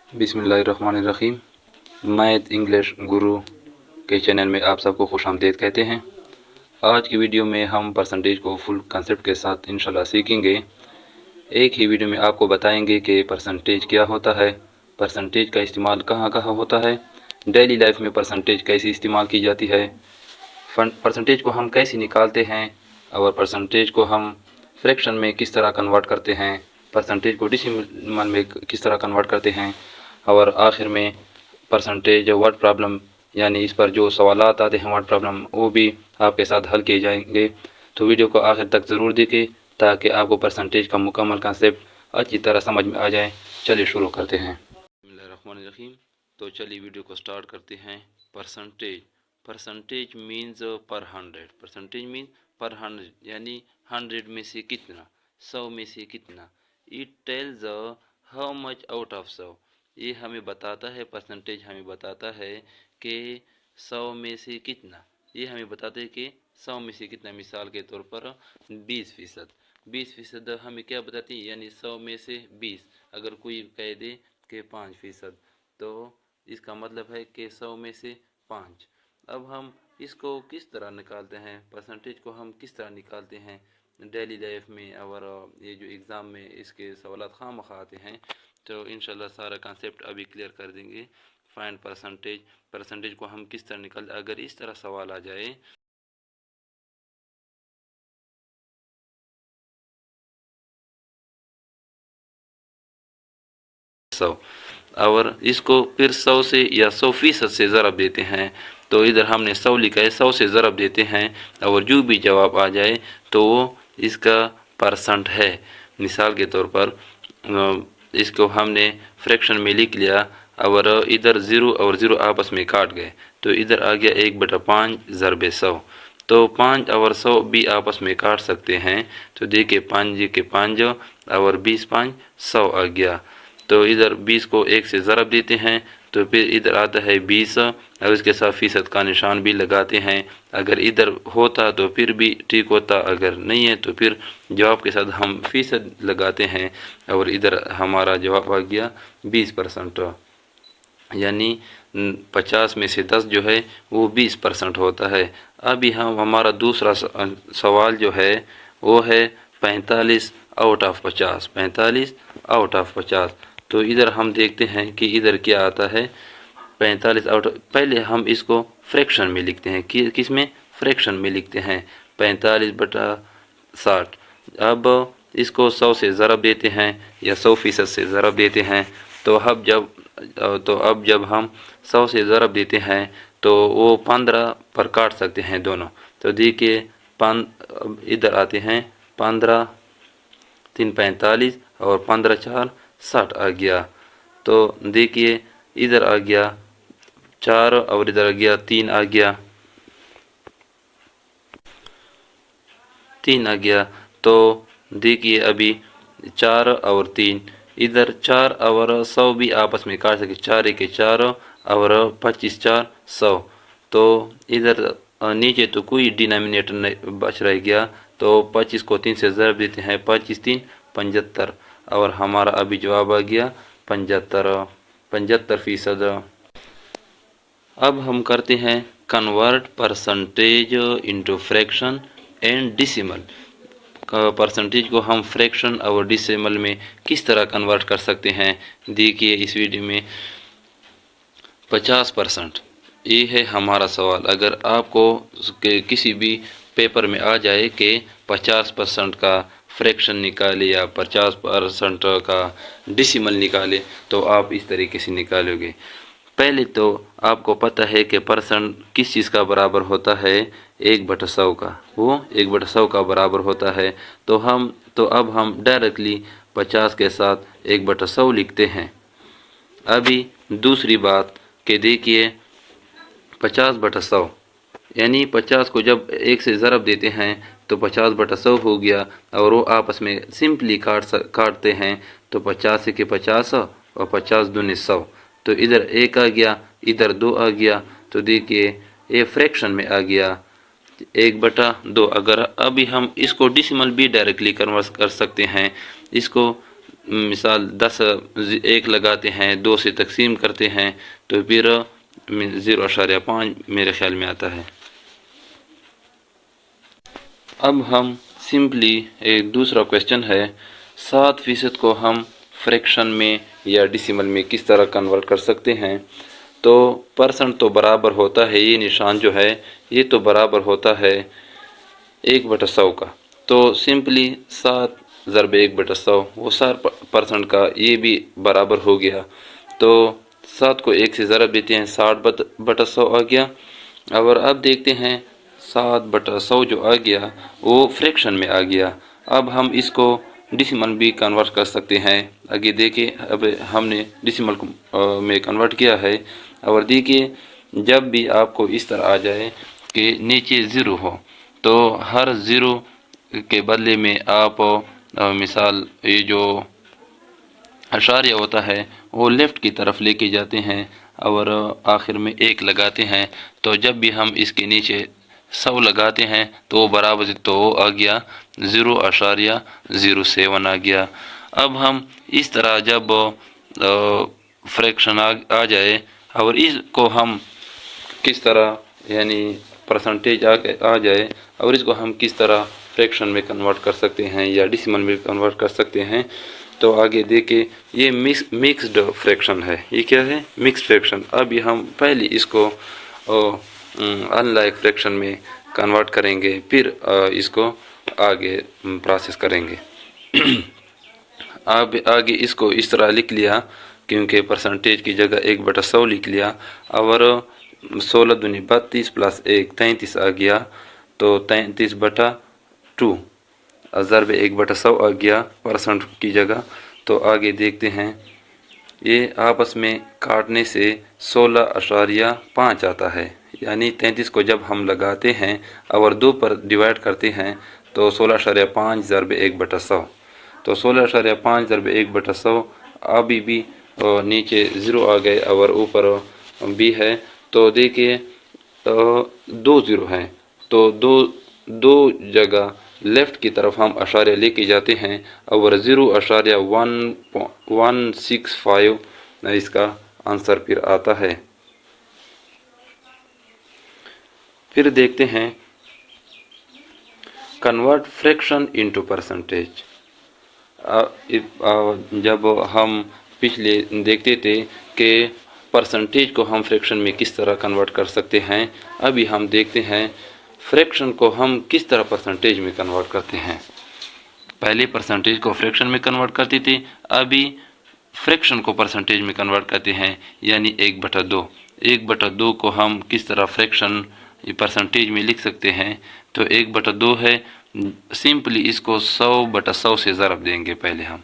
बिस्मिल्लाहिर्रहमानिर्रहीम। Math English गुरु के channel में आप सबको खुशामदीद कहते हैं। आज की वीडियो में हम परसेंटेज को फुल कंसेप्ट के साथ इंशाल्लाह सीखेंगे। एक ही वीडियो में आपको बताएंगे कि परसेंटेज क्या होता है, परसेंटेज का इस्तेमाल कहाँ कहाँ होता है, डेली लाइफ में परसेंटेज कैसे इस्तेमाल की जाती है, परसेंटेज को हम कैसे निकालते हैं और परसेंटेज को हम फ्रैक्शन में किस तरह कन्वर्ट करते हैं, परसेंटेज को डेसिमल में किस तरह कन्वर्ट करते हैं, और आखिर में परसेंटेज वर्ड प्रॉब्लम यानी इस पर जो सवालात आते हैं वर्ड प्रॉब्लम वो भी आपके साथ हल किए जाएंगे। तो वीडियो को आखिर तक ज़रूर देखें ताकि आपको परसेंटेज का मुकम्मल कंसेप्ट अच्छी तरह समझ में आ जाए। चलिए शुरू करते हैं। बिस्मिल्लाहिर्रहमानिर्रहीम। तो चलिए वीडियो को स्टार्ट करते हैं। परसेंटेज मीन्स पर 100। परसेंटेज मीन्स पर 100 यानी 100 में से कितना, 100 में से कितना। It tells how much out of 100। ये हमें बताता है, परसेंटेज हमें बताता है कि 100 में से कितना। ये हमें बताते हैं कि 100 में से कितना। मिसाल के तौर पर 20%। 20% हमें क्या बताती है, यानी 100 में से 20। अगर कोई कह दे कि 5%, तो इसका मतलब है कि 100 में से 5। अब हम इसको किस तरह निकालते हैं, परसेंटेज को हम किस तरह निकालते हैं डेली लाइफ में, और ये जो एग्ज़ाम में इसके सवालात खामखा आते हैं। तो इंशाल्लाह सारा कंसेप्ट अभी क्लियर कर देंगे। फाइंड परसेंटेज को हम किस तरह निकालते, अगर इस तरह सवाल आ जाए सौ, और इसको फिर 100 से या 100% से ज़रब देते हैं। तो इधर हमने 100 लिखा है, 100 से ज़रब देते हैं और जो भी जवाब आ जाए तो वो इसका परसेंट है। मिसाल के तौर पर इसको हमने फ्रैक्शन में लिख लिया और इधर 0 और 0 आपस में काट गए, तो इधर आ गया 1/5 ज़रब 100। तो 5 और 100 भी आपस में काट सकते हैं। तो देखिए 5 के 5 और 20 5 100 आ गया। तो इधर 20 को 1 से ज़रब देते हैं, तो फिर इधर आता है 20 और इसके साथ फ़ीसद का निशान भी लगाते हैं। अगर इधर होता तो फिर भी ठीक होता, अगर नहीं है तो फिर जवाब के साथ हम फ़ीसद लगाते हैं और इधर हमारा जवाब आ गया 20%। यानी 50 में से 10 जो है वो 20% होता है। अभी हम हमारा दूसरा सवाल जो है वो है 45 आउट ऑफ 50। 45 out of 50। तो इधर हम देखते हैं कि इधर क्या आता है। 45 आउट, पहले हम इसको फ्रैक्शन में लिखते हैं। किस में, फ्रैक्शन में लिखते हैं। 45/60। अब इसको 100 से ज़रब देते हैं या 100% से ज़रब देते हैं। तो अब जब हम 100 से ज़रब देते हैं तो वो 15 पर काट सकते हैं दोनों। तो देखिए इधर आते हैं 15 3 45 और 15 4 60 आ गया। तो देखिए इधर आ गया 4 और इधर आ गया 3 आ गया, 3 आ गया। तो देखिए अभी 4 और 3, इधर 4 और 100 भी आपस में काट सके। 4 के 4 और 25 4 100। तो इधर नीचे तो कोई डिनोमिनेटर नहीं बच रह गया। तो 25 को 3 से ज़रब देते हैं, 25 3 75 और हमारा अभी जवाब आ गया 75%। अब हम करते हैं convert percentage into fraction and decimal. Percentage को हम फ्रैक्शन और डेसिमल में किस तरह कन्वर्ट कर सकते हैं, देखिए इस वीडियो में। 50%, ये है हमारा सवाल। अगर आपको किसी भी पेपर में आ जाए कि 50% का फ्रैक्शन निकाले या 50% का डेसिमल निकाले, तो आप इस तरीके से निकालोगे। पहले तो आपको पता है कि परसेंट किस चीज़ का बराबर होता है, 1/100 का। वो 1/100 का बराबर होता है। तो अब हम डायरेक्टली 50 के साथ 1/100 लिखते हैं। अभी दूसरी बात कि देखिए 50/100 यानी 50 को जब 1 से ज़रब देते हैं तो 50/100 हो गया और वो आपस में सिंपली काटते हैं। तो 50 के 50 और 50 दूनी 100। तो इधर 1 आ गया, इधर 2 आ गया। तो देखिए ये फ्रैक्शन में आ गया 1/2। अगर अभी हम इसको डेसिमल भी डायरेक्टली कन्वर्ट कर सकते हैं। इसको مثال 10 1 لگاتے ہیں، 2 سے تقسیم کرتے ہیں تو پھر 0.5 میرے خیال میں آتا ہے۔ اب ہم سمپلی ایک دوسرا کویشچن ہے، 7% کو ہم فریکشن میں یا ڈیسیمل میں کس طرح کنورٹ کر سکتے ہیں؟ تو پرسنٹ تو برابر ہوتا ہے، یہ نشان جو ہے یہ تو برابر ہوتا ہے 1/100 کا، تو سمپلی 7 ضرب 1/100 وہ 7% کا یہ بھی برابر ہو گیا، تو 7 کو 1 سے ضرب دیتے ہیں 60/100 آ گیا۔ اور اب دیکھتے ہیں 7/100 جو آ گیا وہ فریکشن میں آ گیا، اب ہم اس کو ڈیسیمل بھی کنورٹ کر سکتے ہیں۔ آگے دیکھیں، اب ہم نے ڈیسیمل میں کنورٹ کیا ہے، اور دیکھیے جب بھی آپ کو اس طرح آ جائے کہ نیچے 0 ہو تو ہر 0 کے بدلے میں آپ مثال یہ جو اشاریہ ہوتا ہے وہ لیفٹ کی طرف لے کے جاتے ہیں اور آخر میں 1 لگاتے ہیں، تو جب بھی ہم اس کے نیچے 100 لگاتے ہیں تو وہ برابر تو آ گیا 0.07 آ گیا۔ اب ہم اس طرح جب فریکشن آ جائے اور اس کو ہم کس طرح یعنی پرسنٹیج آ جائے اور اس کو ہم کس طرح فریکشن میں کنورٹ کر سکتے ہیں یا ڈیسیمل میں کنورٹ کر سکتے ہیں، تو آگے دیکھیں یہ مکسڈ فریکشن ہے۔ یہ کیا ہے؟ Mix friction. ابھی ہم پہلے اس کو ان لائک فریکشن میں کنورٹ کریں گے، پھر اس کو آگے پروسیس کریں گے۔ آگے اس کو اس طرح لکھ لیا کیونکہ پرسنٹیج کی جگہ 1/100 لکھ لیا، اور 16 دونی 32 پلس 1 33 آ گیا، تو 33/2 ضرب 1/100 آ گیا پرسنٹ کی جگہ۔ تو آگے دیکھتے ہیں، یہ آپس میں کاٹنے سے 16.5 آتا ہے، یعنی 33 کو جب ہم لگاتے ہیں اور 2 پر ڈیوائڈ کرتے ہیں تو 16.5 ضرب 1/100، تو 16.5 ضرب 1/100 ابھی بھی نیچے 0 آ گئے اور اوپر بھی ہے، تو دیکھیے 2 0 ہیں، تو دو جگہ لیفٹ کی طرف ہم اشاریہ لے کے جاتے ہیں اور 0.165 اس کا آنسر پھر آتا ہے۔ پھر دیکھتے ہیں کنورٹ فریکشن انٹو پرسنٹیج۔ جب ہم پچھلے دیکھتے تھے کہ پرسنٹیج کو ہم فریکشن میں کس طرح کنورٹ کر سکتے ہیں، ابھی ہم دیکھتے ہیں فریکشن کو ہم کس طرح پرسنٹیج میں کنورٹ کرتے ہیں۔ پہلے پرسنٹیج کو فریکشن میں کنورٹ کرتے تھے، ابھی فریکشن کو پرسنٹیج میں کنورٹ کرتے ہیں، یعنی 1/2۔ 1/2 کو ہم کس طرح فریکشن پرسنٹیج میں لکھ سکتے ہیں، تو 1/2 ہے، سمپلی اس کو 100/100 سے ضرب دیں گے۔ پہلے ہم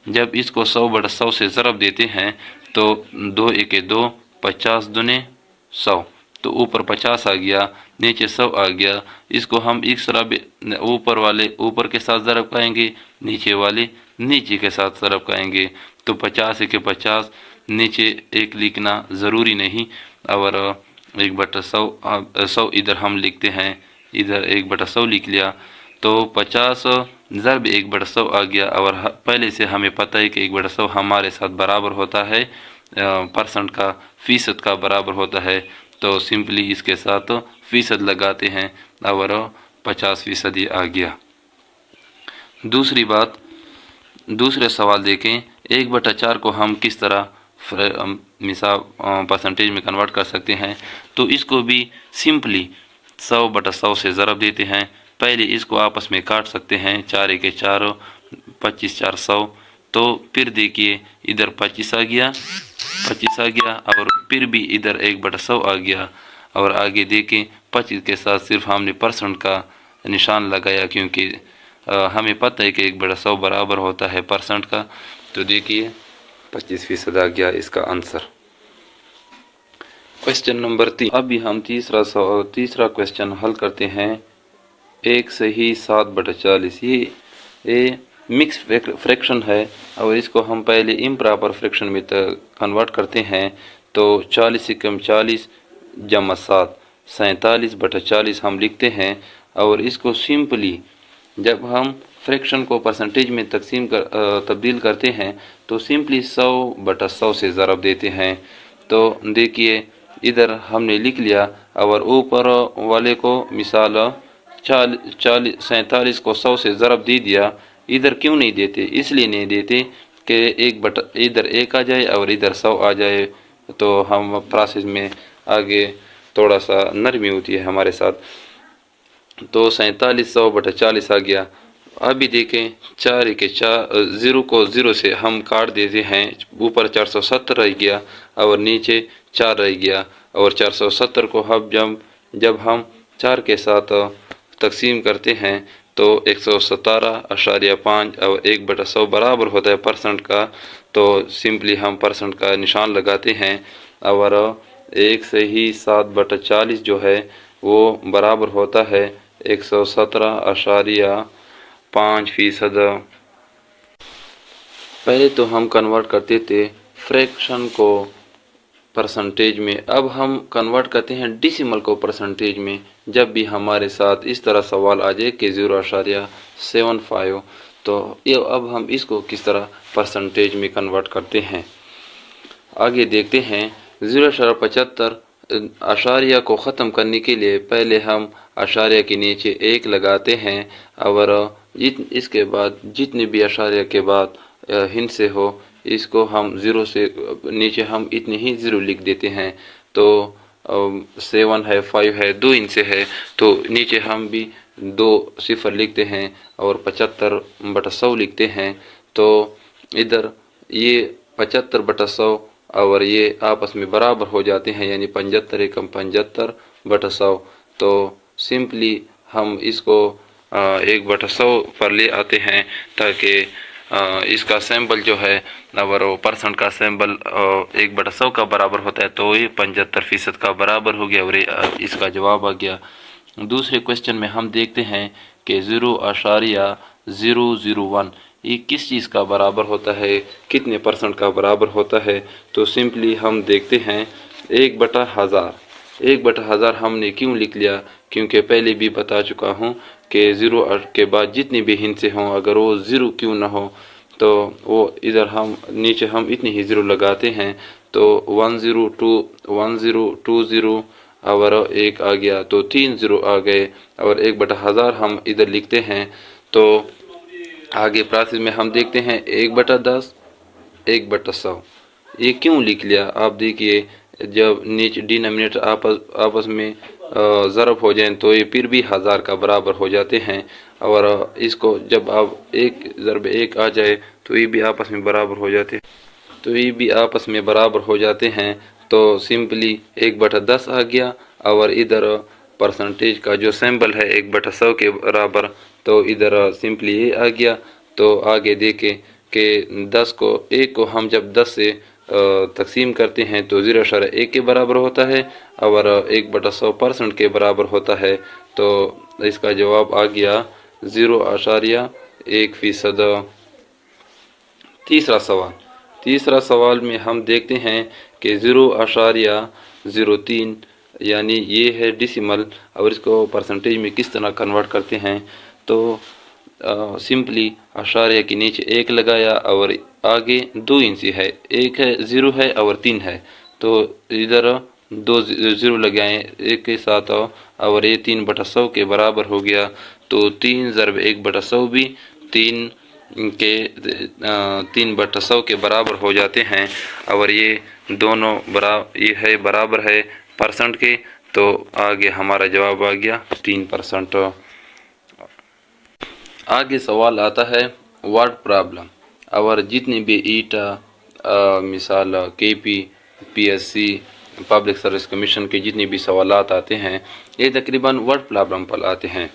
جب اس کو 100/100 سے ضرب دیتے ہیں تو 2 1 2 50 دنے 100، تو اوپر 50 آ گیا، نیچے 100 آ گیا۔ اس کو ہم ایک طرح اوپر والے اوپر کے ساتھ ضرب کریں گے، نیچے والے نیچے کے ساتھ ضرب کریں گے، تو 50 1 50، نیچے 1 لکھنا ضروری نہیں، اور 1/100 ادھر ہم لکھتے ہیں، ادھر 1/100 لکھ لیا، تو 50 ضرب 1/100 آ گیا، اور پہلے سے ہمیں پتہ ہے کہ 1/100 ہمارے ساتھ برابر ہوتا ہے پرسنٹ کا، فیصد کا برابر ہوتا ہے، تو سمپلی اس کے ساتھ فیصد لگاتے ہیں اور 50% یہ آ گیا۔ دوسری بات، دوسرے سوال دیکھیں، 1/4 کو ہم کس طرح مثال پرسنٹیج میں کنورٹ کر سکتے ہیں، تو اس کو بھی سمپلی 100/100 سے ضرب دیتے ہیں۔ پہلے اس کو آپس میں کاٹ سکتے ہیں، 4 1 4 25 4 100، تو پھر دیکھیے ادھر 25 آ گیا اور پھر بھی ادھر 1/100 آ گیا، اور آگے دیکھیں 25 کے ساتھ صرف ہم نے پرسنٹ کا نشان لگایا کیونکہ ہمیں پتہ ہے کہ 1/100 برابر ہوتا ہے پرسنٹ کا، تو دیکھیے 25% آ گیا اس کا آنسر۔ کویشچن نمبر 3، ابھی ہم تیسرا کویشچن حل کرتے ہیں۔ 1 صحیح 7/40، یہ مکس فریکشن ہے اور اس کو ہم پہلے امپراپر فریکشن میں کنورٹ کرتے ہیں، تو 40 = 40 جمع 7 47/40 ہم لکھتے ہیں، اور اس کو سمپلی جب ہم फ्रैक्शन को परसेंटेज में तब्दील करते हैं तो सिंपली 100/100 से ज़रब देते हैं। तो देखिए इधर हमने लिख लिया और ऊपर वाले को मिसाल 47 को 100 से ज़रब दे दिया। इधर क्यों नहीं देते? इसलिए नहीं देते कि इधर 1 आ जाए और इधर 100 आ जाए, तो हम प्रोसेस में आगे थोड़ा सा नरमी होती है हमारे साथ। तो 47/100 आ गया। अभी देखें 4 के 0 को 0 से हम काट देते हैं, ऊपर 470 रह गया और नीचे 4 रह गया, और 470 को जब हम 4 के साथ तकसीम करते हैं तो 117.5 और 1/100 बराबर होता है परसेंट का। तो सिंपली हम परसेंट का निशान लगाते हैं और 1 से ही 7/40 जो है वो बराबर होता है 117.5%। पहले तो हम कन्वर्ट करते थे फ्रैक्शन को परसेंटेज में, अब हम कन्वर्ट करते हैं डेसिमल को परसेंटेज में। जब भी हमारे साथ इस तरह सवाल आ जाए कि 0.75, तो ये अब हम इसको किस तरह परसेंटेज में कन्वर्ट करते हैं आगे देखते हैं। 0.75 आशारिया को ख़त्म करने के लिए पहले हम आशारिया के नीचे 1 लगाते हैं और इसके बाद जितने भी आशारिया के बाद हिंद से हो इसको हम 0 से नीचे हम इतने ही 0 लिख देते हैं। तो 7 है, 5 है, 2 इनसे है, तो नीचे हम भी 2 सिफर लिखते हैं और 75/100 लिखते हैं। तो इधर ये 75/100 और ये आपस में बराबर हो जाते हैं, यानी 75 एकम 75/100। तो सिंपली हम इसको 1/100 पर ले आते हैं ताकि इसका सैम्बल जो है और परसेंट का सैम्बल 1/100 का बराबर होता है, तो ये 75% का बराबर हो गया और इसका जवाब आ गया। दूसरे क्वेश्चन में हम देखते हैं कि 0.001 ये किस चीज़ का बराबर होता है, कितने परसेंट का बराबर होता है। तो सिंपली हम देखते हैं 1/1000। 1/1000 हमने क्यों लिख लिया? क्योंकि पहले भी बता चुका हूँ कि 0 के बाद जितनी भी हिंद से हों अगर वो 0 क्यों ना हो तो वो इधर हम नीचे हम इतनी ही 0 लगाते हैं। तो 1020 और 1 आ गया, तो 3 0 आ गए और 1/1000 हम इधर लिखते हैं। तो आगे प्रोसेस में हम देखते हैं 1/10, 1/100 ये क्यों लिख लिया? आप देखिए जब नीचे डिनोमिनेटर आपस में ज़रब हो जाएं तो ये फिर भी 1000 का बराबर हो जाते हैं, और इसको जब आप 1 ज़रब 1 आ जाए तो ये भी आपस में बराबर हो जाते हैं। तो सिंपली 1/10 आ गया और इधर परसेंटेज का जो सिंबल है 1/100 के बराबर, तो इधर सिंपली ये आ गया। तो आगे देखें कि 1 को हम जब 10 से तकसीम करते हैं तो 0.1 के बराबर होता है और 1/100% के बराबर होता है। तो इसका जवाब आ गया 0.1%। तीसरा सवाल में हम देखते हैं कि 0.03 यानी ये है डेसिमल और इसको परसेंटेज में किस तरह कन्वर्ट करते हैं। तो सिंपली आशारिया के नीचे 1 लगाया और आगे 2 इंची है, 1 है, 0 है और 3 है, तो इधर 2 0 लगाएं 1 के साथ और ये 3/100 के बराबर हो गया। तो 3 ज़रब 1/100 भी 3/100 के बराबर हो जाते हैं और ये दोनों बराबर है परसेंट के। तो आगे हमारा जवाब आ गया 3%। आगे सवाल आता है वर्ड प्रॉब्लम और जितनी भी ईटा मिसाल KP, PSC, public service commission के जितने भी सवालात आते हैं ये तकरीबन वर्ड प्रॉब्लम पर आते हैं।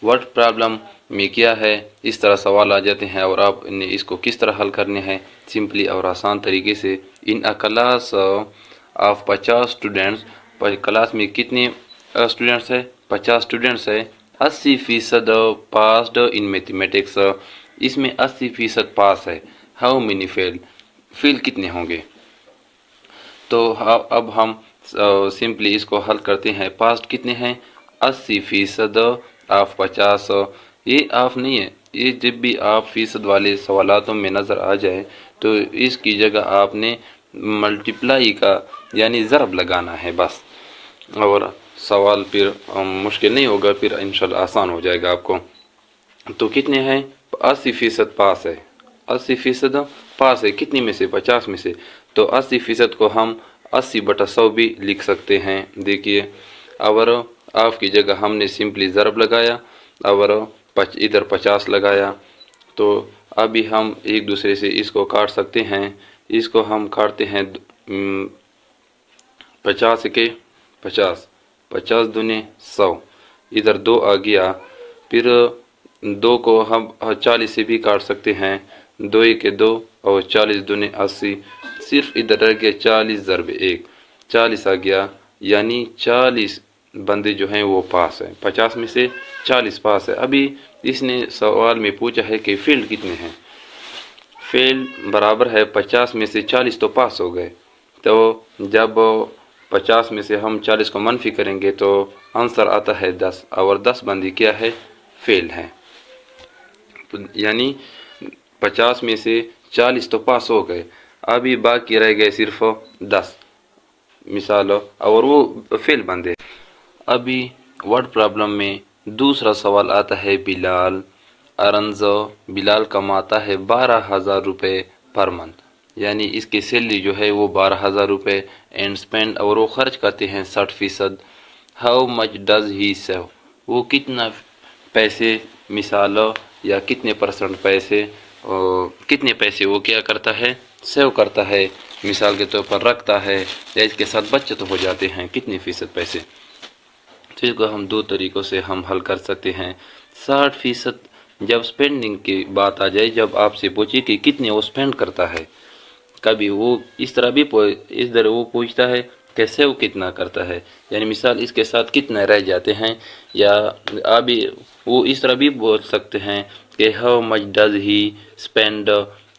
वर्ड प्रॉब्लम में क्या है, इस तरह सवाल आ जाते हैं और आप ने इसको किस तरह हल करने हैं सिंपली और आसान तरीके से। In a class of 50 students, class में कितने स्टूडेंट्स है? 50 स्टूडेंट्स है। 80% पास्ड इन मैथमेटिक्स, इसमें 80% पास है। हाउ मेनी फेल कितने होंगे? तो अब हम सिंपली इसको हल करते हैं। पास्ट कितने हैं? 80% ऑफ 50 یہ آف نہیں ہے، یہ جب بھی آپ فیصد والے سوالاتوں میں نظر آ جائے تو اس کی جگہ آپ نے ملٹیپلائی کا یعنی ضرب لگانا ہے بس، اور سوال پھر مشکل نہیں ہوگا، پھر انشاءاللہ آسان ہو جائے گا آپ کو۔ تو کتنے ہیں؟ 80% پاس ہے، 80% پاس ہے، کتنی میں سے؟ 50 میں سے۔ تو 80% کو ہم 80/100 بھی لکھ سکتے ہیں۔ دیکھیے، اور آف کی جگہ ہم نے سمپلی ضرب لگایا اور ادھر 50 لگایا، تو ابھی ہم ایک دوسرے سے اس کو کاٹ سکتے ہیں۔ اس کو ہم کاٹتے ہیں 50 کے 50، 50 دنے 100، ادھر 2 آ گیا، پھر 2 کو ہم 40 سے بھی کاٹ سکتے ہیں، 2 کے 2 اور 40 دنے 80، صرف ادھر رہ گیا 40 ضرب 1، 40 آ گیا، یعنی 40 بندے جو ہیں وہ پاس ہیں، 50 میں سے 40 پاس ہے۔ ابھی اس نے سوال میں پوچھا ہے کہ فیلڈ کتنے ہیں، فیلڈ برابر ہے 50 میں سے 40 تو پاس ہو گئے، تو جب 50 میں سے ہم 40 کو منفی کریں گے تو آنسر آتا ہے 10، اور 10 بندے کیا ہے؟ فیل ہیں، یعنی 50 میں سے 40 تو پاس ہو گئے، ابھی باقی رہ گئے صرف 10 مثال، اور وہ فیل بندے۔ ابھی ورڈ پرابلم میں دوسرا سوال آتا ہے بلال ارنز، بلال کماتا ہے 12,000 روپے پر منتھ، یعنی اس کی سیلری جو ہے وہ 12,000 روپے، اینڈ اسپینڈ، اور وہ خرچ کرتے ہیں 60%۔ How much does he save, وہ کتنا پیسے مثال یا کتنے پرسنٹ پیسے، کتنے پیسے وہ کیا کرتا ہے؟ سیو کرتا ہے، مثال کے طور پر رکھتا ہے، یا اس کے ساتھ بچت ہو جاتے ہیں کتنے فیصد پیسے۔ تو اس کو ہم 2 طریقوں سے ہم حل کر سکتے ہیں۔ 60% جب سپینڈنگ کی بات آ جائے، جب آپ سے پوچھے کہ کتنے وہ سپینڈ کرتا ہے، کبھی وہ اس طرح بھی ادھر وہ پوچھتا ہے کہ سیو کتنا کرتا ہے، یعنی مثال اس کے ساتھ کتنے رہ جاتے ہیں، یا ابھی وہ اس طرح بھی بول سکتے ہیں کہ how much does he spend,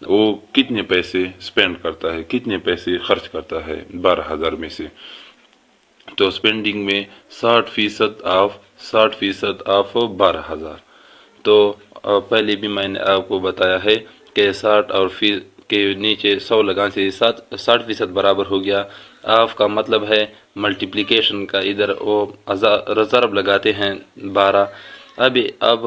وہ کتنے پیسے اسپینڈ کرتا ہے، کتنے پیسے خرچ کرتا ہے 12,000 میں سے۔ تو اسپینڈنگ میں 60% آف 12,000۔ تو پہلے بھی میں نے آپ کو بتایا ہے کہ 60 اور کے نیچے 100 لگانے سے 60% برابر ہو گیا۔ آف کا مطلب ہے ملٹیپلیکیشن کا، ادھر وہ ضرب لگاتے ہیں 12۔ اب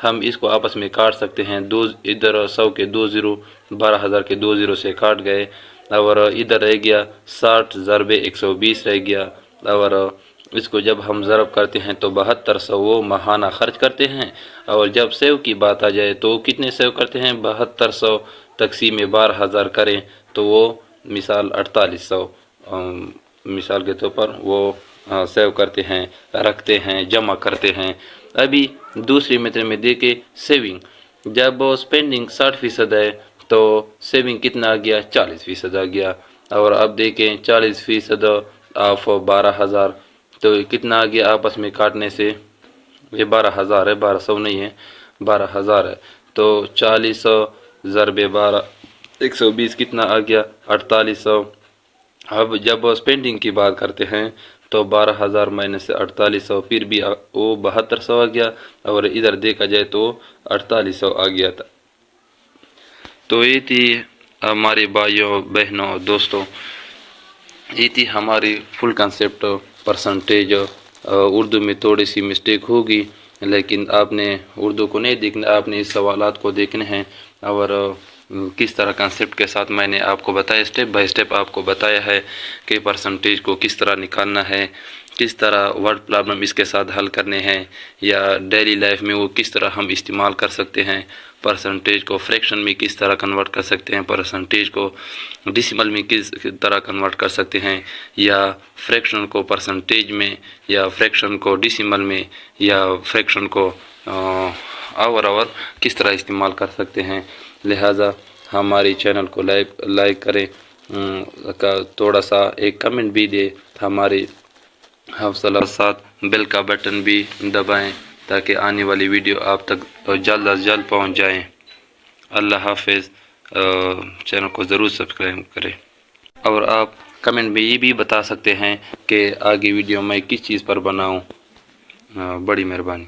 ہم اس کو آپس میں کاٹ سکتے ہیں، ادھر 100 کے 2 زیرو، 12,000 کے 2 زیرو سے کاٹ گئے، اور ادھر رہ گیا 60 ضرب 120 رہ گیا، اور اس کو جب ہم ضرب کرتے ہیں تو 7200 وہ ماہانہ خرچ کرتے ہیں، اور جب سیو کی بات آ جائے تو کتنے سیو کرتے ہیں؟ 7200 تقسیم 12,000 کریں تو وہ مثال 4800 مثال کے طور پر وہ سیو کرتے ہیں، رکھتے ہیں، جمع کرتے ہیں۔ ابھی دوسری میتھڈ میں دیکھیں سیونگ، جب سپینڈنگ 60% ہے تو سیونگ کتنا آ گیا؟ 40% آ گیا، اور اب دیکھیں 40% آف 12,000 تو کتنا آ گیا آپس میں کاٹنے سے؟ یہ 12,000 ہے، 1200 نہیں ہے، 12,000 ہے، تو 40 ضرب 12 120 کتنا آ گیا؟ 4800۔ اب جب سپینڈنگ کی بات کرتے ہیں تو 12,000 مائنس 4800، پھر بھی وہ 7200 آ گیا، اور ادھر دیکھا جائے تو 4800 آ گیا تھا۔ تو یہ تھی ہمارے بھائیوں، بہنوں، دوستوں، یہ تھی ہماری فل کنسیپٹ پرسنٹیج۔ اردو میں تھوڑی سی مسٹیک ہوگی، لیکن آپ نے اردو کو نہیں دیکھنا، آپ نے اس سوالات کو دیکھنے ہیں، اور کس طرح کنسیپٹ کے ساتھ میں نے آپ کو بتایا، اسٹیپ بائی اسٹیپ آپ کو بتایا ہے کہ پرسنٹیج کو کس طرح نکالنا ہے، کس طرح ورڈ پرابلم اس کے ساتھ حل کرنے ہیں، یا ڈیلی لائف میں وہ کس طرح ہم استعمال کر سکتے ہیں، پرسنٹیج کو فریکشن میں کس طرح کنورٹ کر سکتے ہیں، پرسنٹیج کو ڈیسیمل میں کس طرح کنورٹ کر سکتے ہیں، یا فریکشن کو پرسنٹیج میں، یا فریکشن کو ڈیسیمل میں، یا فریکشن کو اور کس طرح استعمال کر سکتے ہیں۔ لہٰذا ہماری چینل کو لائک کریں، تھوڑا سا ایک کمنٹ بھی دے، ہماری حوصلہ ساتھ بیل کا بٹن بھی دبائیں تاکہ آنے والی ویڈیو آپ تک جلد از جلد پہنچ جائیں۔ اللہ حافظ۔ چینل کو ضرور سبسکرائب کریں، اور آپ کمنٹ میں یہ بھی بتا سکتے ہیں کہ آگے ویڈیو میں کس چیز پر بناؤں۔ بڑی مہربانی۔